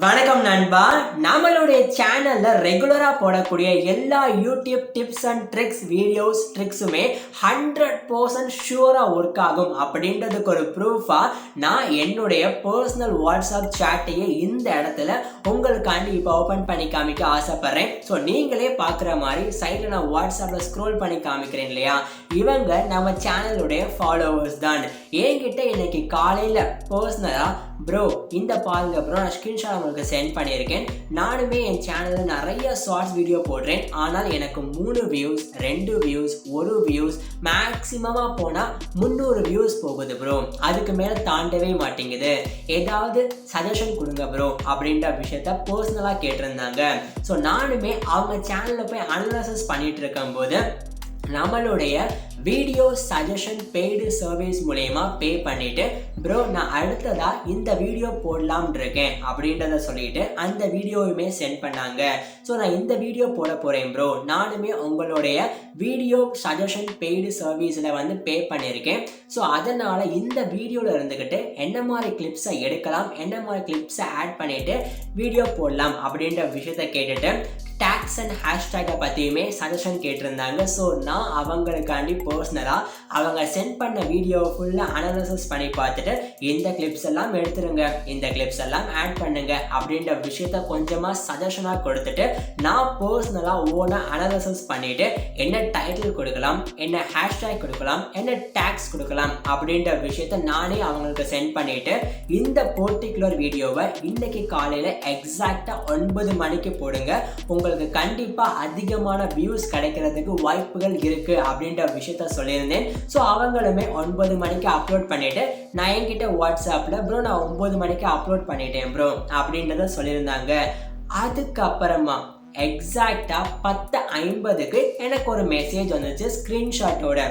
வணக்கம் நண்பா. நம்மளுடைய சேனல்ல ரெகுலரா போடக்கூடிய எல்லா YouTube tips and tricks videos ட்ரிக்ஸுமே 100% ஷூரா ஒர்க் ஆகும் அப்படின்றதுக்கு ஒரு ப்ரூஃபா நான் என்னுடைய பர்சனல் வாட்ஸ்அப் சாட்டையே இந்த இடத்துல உங்களுக்காண்டி இப்போ ஓப்பன் பண்ணி காமிக்க ஆசைப்படுறேன். ஸோ நீங்களே பார்க்குற மாதிரி சைடில் நான் வாட்ஸ்அப்பில் ஸ்க்ரோல் பண்ணி காமிக்கிறேன் இல்லையா, இவங்க நம்ம சேனலுடைய ஃபாலோவர்ஸ் தான். என்கிட்ட இன்னைக்கு காலையில் பர்சனலாக ப்ரோ இந்த பாருங்க ப்ரோ, நான் ஸ்க்ரீன்ஷாட் உங்களுக்கு சென்ட் பண்ணியிருக்கேன். நானுமே என் சேனலில் நிறைய ஷார்ட்ஸ் வீடியோ போடுறேன். ஆனால் எனக்கு 3 வியூஸ் 2 வியூஸ் 1 வியூஸ் மேக்ஸிமமாக போனால் 300 வியூஸ் போகுது ப்ரோ. அதுக்கு மேலே தாண்டவே மாட்டேங்குது. ஏதாவது சஜஷன் கொடுங்க ப்ரோ அப்படின்ற விஷயத்த பர்சனலாக கேட்டிருந்தாங்க. ஸோ நானுமே அவங்க சேனலில் போய் அனலைசிஸ் பண்ணிட்டு இருக்கும்போது நம்மளுடைய வீடியோ சஜஷன் பெய்டு சர்வீஸ் மூலயமா பே பண்ணிட்டு ப்ரோ நான் அடுத்ததா இந்த வீடியோ போடலாம்னு இருக்கேன் அப்படின்றத சொல்லிட்டு அந்த வீடியோவுமே சென்ட் பண்ணாங்க. ஸோ நான் இந்த வீடியோ போட போகிறேன் ப்ரோ, நானுமே உங்களுடைய வீடியோ சஜஷன் பெய்டு சர்வீஸில் பே பண்ணியிருக்கேன். ஸோ அதனால் இந்த வீடியோவில் இருந்துக்கிட்டு என்ன மாதிரி கிளிப்ஸை எடுக்கலாம், என்ன மாதிரி கிளிப்ஸை ஆட் பண்ணிவிட்டு வீடியோ போடலாம் அப்படின்ற விஷயத்த கேட்டுட்டு டேக்ஸ் அண்ட் ஹேஷ்டேக்கை பற்றியுமே சஜஷன் கேட்டிருந்தாங்க. ஸோ நான் அவங்களுக்காண்டி பர்சனலாக அவங்க சென்ட் பண்ண வீடியோவை ஃபுல்லாக அனலைசிஸ் பண்ணி பார்த்துட்டு இந்த கிளிப்ஸ் எல்லாம் எடுத்துருங்க, இந்த கிளிப்ஸ் எல்லாம் ஆட் பண்ணுங்க அப்படின்ற விஷயத்த கொஞ்சமாக சஜஷனாக கொடுத்துட்டு நான் பர்சனலாக ஓனாக அனலைசிஸ் பண்ணிவிட்டு என்ன டைட்டில் கொடுக்கலாம், என்ன ஹேஷ்டேக் கொடுக்கலாம், என்ன டேக்ஸ் கொடுக்கலாம் அப்படின்ற விஷயத்த நானே அவங்களுக்கு சென்ட் பண்ணிவிட்டு இந்த பர்டிகுலர் வீடியோவை இன்றைக்கி காலையில் எக்ஸாக்டாக 9 மணிக்கு போடுங்க. உங்களுக்கு கண்டிப்பா அதிகமான வியூஸ் கிடைக்கிறதுக்கு வாய்ப்புகள் இருக்கு அப்படின்ற விஷயத்த சொல்லியிருந்தேன். ஸோ அவங்களுமே 9 மணிக்கு அப்லோட் பண்ணிட்டு நான் என்கிட்ட வாட்ஸ்அப்ல ப்ரோ நான் 9 மணிக்கு அப்லோட் பண்ணிட்டேன் ப்ரோ அப்படின்றத சொல்லியிருந்தாங்க. அதுக்கப்புறமா எக்ஸாக்டா 10:50க்கு எனக்கு ஒரு மெசேஜ் வந்துச்சு ஸ்கிரீன்ஷாட்டோட.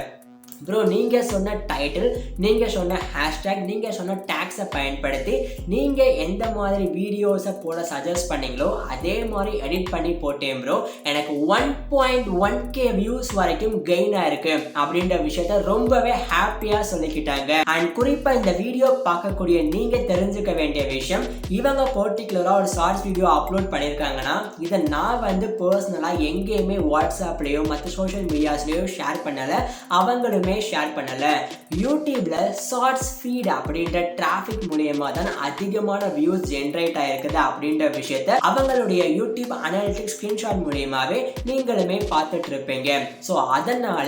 ப்ரோ நீங்கள் சொன்ன டைட்டில், நீங்கள் சொன்ன ஹேஷ்டேக், நீங்கள் சொன்ன டேக்ஸை பயன்படுத்தி நீங்கள் எந்த மாதிரி வீடியோஸை போட சஜஸ்ட் பண்ணீங்களோ அதே மாதிரி எடிட் பண்ணி போட்டேன் ப்ரோ. எனக்கு 1.1K வியூஸ் வரைக்கும் கெயின் ஆயிருக்கு அப்படின்ற விஷயத்த ரொம்பவே ஹாப்பியாக சொல்லிக்கிட்டாங்க. அண்ட் குறிப்பாக இந்த வீடியோ பார்க்கக்கூடிய நீங்கள் தெரிஞ்சுக்க வேண்டிய விஷயம், இவங்க பர்டிகுலராக ஒரு ஷார்ட்ஸ் வீடியோ அப்லோட் பண்ணியிருக்காங்கன்னா இதை நான் பர்சனலாக எங்கேயுமே வாட்ஸ்அப்லேயோ மற்ற சோஷியல் மீடியாஸ்லேயோ ஷேர் பண்ணலை, அவங்களும் ஷேர் பண்ணல. யூடியூப்ல ஷார்ட்ஸ் ஃபீட் அப்படின்ற டிராஃபிக் மூலமா தான் அதிகமான வியூஸ் ஜெனரேட் ஆயிருக்குது அப்படின்ற விஷயத்த அவங்களுடைய யூடியூப் அனாலிட்டிக்ஸ் ஸ்கிரீன்ஷாட் மூலமாவே நீங்களுமே பார்த்துட்டு இருப்பீங்க. ஸோ அதனால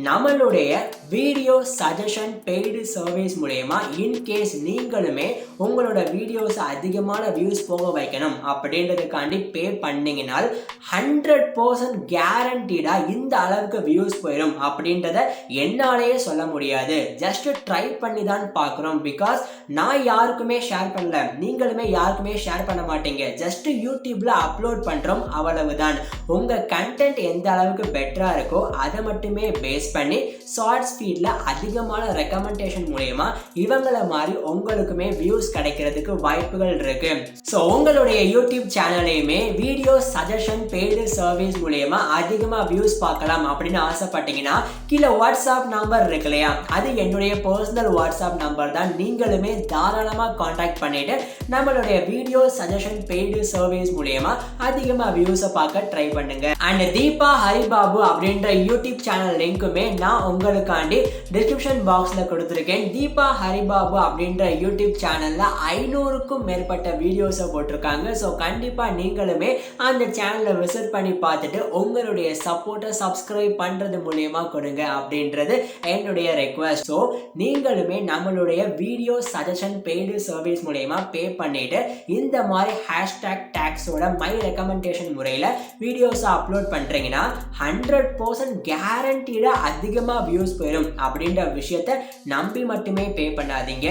நம்மளுடைய வீடியோ சஜஷன் பெய்டு சர்வீஸ் மூலமா இன்கேஸ் நீங்களுமே உங்களோட வீடியோஸ் அதிகமான வியூஸ் போக வைக்கணும் அப்படின்றதுக்காண்டி பே பண்ணீங்கனால் 100% கேரண்டீடா இந்த அளவுக்கு வியூஸ் போயிடும் அப்படின்றத என்னாலேயே சொல்ல முடியாது. ஜஸ்ட் ட்ரை பண்ணி தான் பார்க்குறோம். பிகாஸ் நான் யாருக்குமே ஷேர் பண்ணல, நீங்களுமே யாருக்குமே ஷேர் பண்ண மாட்டீங்க. ஜஸ்ட் யூடியூப்ல அப்லோட் பண்றோம், அவ்வளவுதான். உங்க கண்டென்ட் எந்த அளவுக்கு பெட்டரா இருக்கோ அதை மட்டுமே பேஸ் பண்ணி ஷார்ட்ஸ் ஃபீட்ல அதிகமான ரெக்கமெண்டேஷன் மூலமா இவங்கள மாதிரி உங்களுக்குமே வியூஸ் கிடைக்கிறதுக்கு வாய்ப்புகள் இருக்கு. ஸோ உங்களுடைய யூடியூப் சேனலையுமே வீடியோ சஜஷன் பெய்டு சர்வீஸ் மூலமா அதிகமா வியூஸ் பார்க்கலாம் அப்படின்னு ஆசைப்பட்டீங்கன்னா கீழே வாட்ஸ்அப் நம்பர் இருக்கு இல்லையா, அது என்னுடைய பர்சனல் வாட்ஸ்அப் நம்பர் தான். நீங்களுமே தாராளமா கான்டாக்ட் பண்ணிட்டு நம்மளுடைய வீடியோ சஜஷன் பெய்டு சர்வீஸ் மூலமா அதிகமா வியூஸை பார்க்க ட்ரை பண்ணுங்க. அண்ட் தீபா ஹரிபாபு அப்படின்ற யூடியூப் சேனல் லிங்க்குமே நான் உங்களுக்காண்டி டிஸ்கிரிப்ஷன் பாக்ஸ்ல கொடுத்துருக்கேன். தீபா ஹரிபாபு அப்படின்ற யூடியூப் சேனல்ல 500க்கும் மேற்பட்ட வீடியோஸை போட்டிருக்காங்க. ஸோ கண்டிப்பா நீங்களுமே அந்த சேனலை விசிட் பண்ணி பார்த்துட்டு உங்களுடைய சப்போர்ட்டை சப்ஸ்கிரைப் பண்றது மூலமா கொடுங்க அப்படின்றது என்னுடைய ரெக்வஸ்ட். ஸோ நீங்களுமே நம்மளுடைய வீடியோ சஜஷன் பெய்டு சர்வீஸ் மூலமா பே பண்ணிட்டு இந்த மாதிரி ஹேஷ்டேக் டேக்ஸோட மை ரெக்கமெண்டேஷன் முறையில் வீடியோஸை அப்லோட் பண்றீங்கன்னா 100% கேரண்டீடா அதிகமா வியூஸ் போயிடும் அப்படின்ற விஷயத்த நம்பி மட்டுமே பே பண்ணாதீங்க.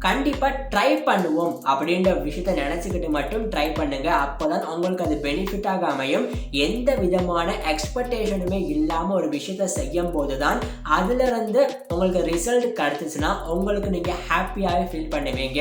கண்டிப்பா ட்ரை பண்ணுவோம் அப்படின்ற விஷயத்த நினைச்சுக்கிட்டு மட்டும் ட்ரை பண்ணுங்க. அப்போதான் உங்களுக்கு அது பெனிஃபிட்டாக அமையும். எந்த விதமான எக்ஸ்பெக்டேஷனுமே இல்லாம ஒரு விஷயத்த செய்யும் போதுதான் அதுல இருந்து உங்களுக்கு ரிசல்ட் கிடைச்சிச்சுன்னா உங்களுக்கு நீங்க ஹாப்பியாக ஃபீல் பண்ணுவீங்க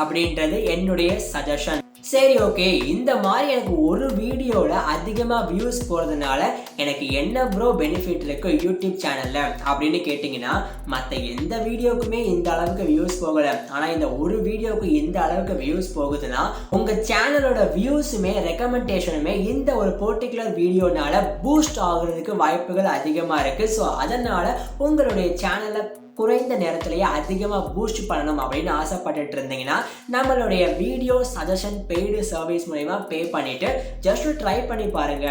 அப்படின்றது என்னுடைய சஜஷன். சரி ஓகே, இந்த மாதிரி எனக்கு ஒரு வீடியோவில் அதிகமாக வியூஸ் போகிறதுனால எனக்கு என்ன ப்ரோ பெனிஃபிட் இருக்குது யூடியூப் சேனலில் அப்படின்னு கேட்டிங்கன்னா, மற்ற எந்த வீடியோக்குமே இந்த அளவுக்கு வியூஸ் போகலை. ஆனால் இந்த ஒரு வீடியோவுக்கு இந்த அளவுக்கு வியூஸ் போகுதுன்னா உங்கள் சேனலோட வியூஸுமே ரெக்கமெண்டேஷனுமே இந்த ஒரு பர்டிகுலர் வீடியோனால பூஸ்ட் ஆகுறதுக்கு வாய்ப்புகள் அதிகமாக இருக்குது. ஸோ அதனால் உங்களுடைய சேனலை குறைந்த நேரத்திலேயே அதிகமாக பூஸ்ட் பண்ணணும் அப்படின்னு ஆசைப்பட்டுட்டு இருந்தீங்கன்னா நம்மளுடைய வீடியோ சஜஷன் பெய்டு சர்வீஸ் மூலமா பே பண்ணிட்டு ஜஸ்ட் ட்ரை பண்ணி பாருங்க.